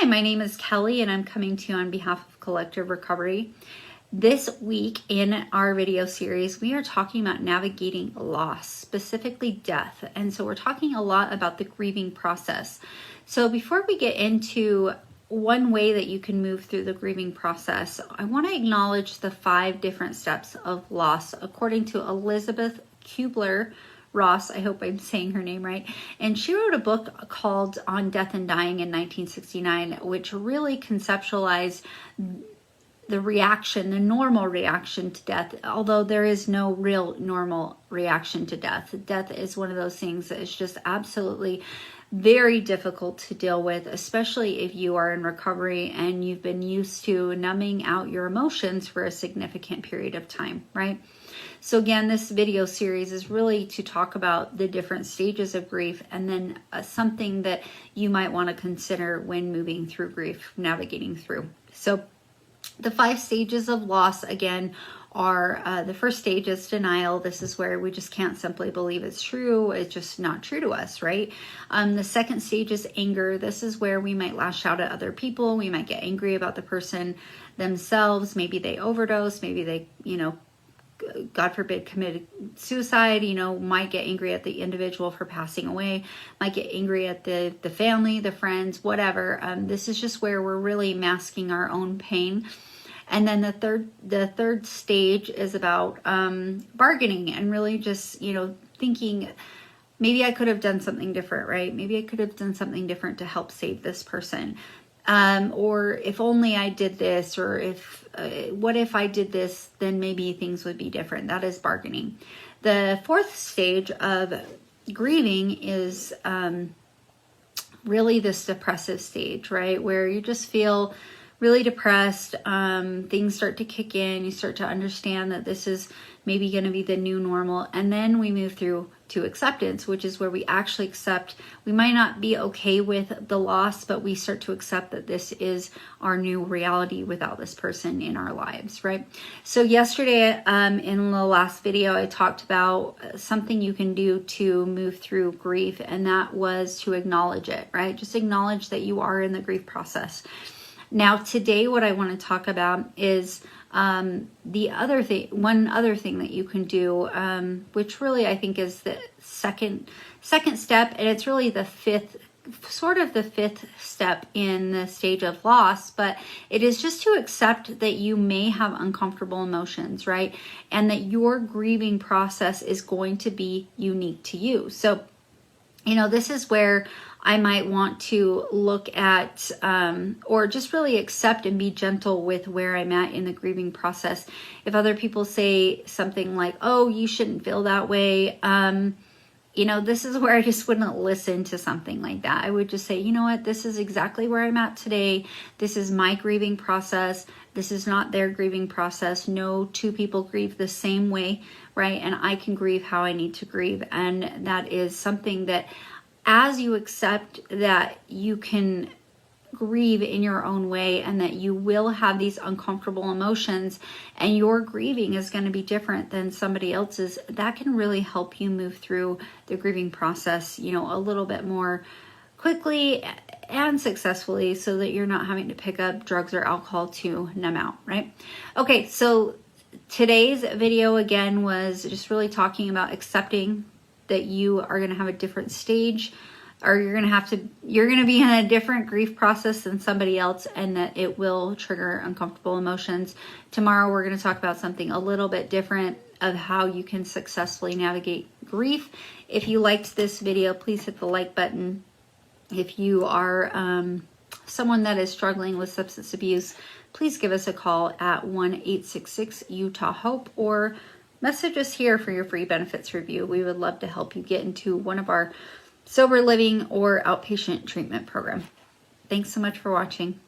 Hi, my name is Kelly and I'm coming to you on behalf of Collective Recovery. This week in our video series, we are talking about navigating loss, specifically death. And so we're talking a lot about the grieving process. So before we get into one way that you can move through the grieving process, I want to acknowledge the 5 different steps of loss according to Elizabeth Kubler-Ross. I hope I'm saying her name right. And she wrote a book called On Death and Dying in 1969, which really conceptualized the reaction, the normal reaction to death, although there is no real normal reaction to death. Death is one of those things that is just absolutely very difficult to deal with, especially if you are in recovery and you've been used to numbing out your emotions for a significant period of time, right? So again, this video series is really to talk about the different stages of grief and then something that you might want to consider when moving through grief, navigating through. So the 5 stages of loss, again, are the first stage is denial. This is where we just can't simply believe it's true. It's just not true to us, right? The second stage is anger. This is where we might lash out at other people. We might get angry about the person themselves. Maybe they overdosed. Maybe they, God forbid, committed suicide, might get angry at the individual for passing away, might get angry at the family, the friends, whatever. This is just where we're really masking our own pain. And then the third stage is about bargaining and really just, thinking, maybe I could have done something different, right? Maybe I could have done something different to help save this person. Or if only I did this, or what if I did this, then maybe things would be different. That is bargaining. The fourth stage of grieving is really this depressive stage, right? Where you just feel really depressed. Things start to kick in. You start to understand that this is maybe going to be the new normal. And then we move through to acceptance, which is where we actually accept. We might not be okay with the loss, but we start to accept that this is our new reality without this person in our lives, right? So yesterday, in the last video, I talked about something you can do to move through grief, and that was to acknowledge it, right? Just acknowledge that you are in the grief process. Now, today, what I want to talk about is one other thing that you can do, which really I think is the second step, and it's really the fifth step in the stage of loss, but it is just to accept that you may have uncomfortable emotions, right? And that your grieving process is going to be unique to you. So, this is where I might want to look at or just really accept and be gentle with where I'm at in the grieving process. If other people say something like, oh, you shouldn't feel that way, this is where I just wouldn't listen to something like that. I would just say, you know what, this is exactly where I'm at today. This is my grieving process. This is not their grieving process. No 2 people grieve the same way, right? And I can grieve how I need to grieve. And that is something that, as you accept that you can grieve in your own way and that you will have these uncomfortable emotions and your grieving is going to be different than somebody else's, that can really help you move through the grieving process, a little bit more quickly and successfully, so that you're not having to pick up drugs or alcohol to numb out, right? Okay, so today's video again was just really talking about accepting that you are going to have a different stage, or you're going to be in a different grief process than somebody else, and that it will trigger uncomfortable emotions. Tomorrow, we're going to talk about something a little bit different of how you can successfully navigate grief. If you liked this video, please hit the like button. If you are someone that is struggling with substance abuse, please give us a call at 1-866-UTAH-HOPE, or message us here for your free benefits review. We would love to help you get into one of our sober living or outpatient treatment program. Thanks so much for watching.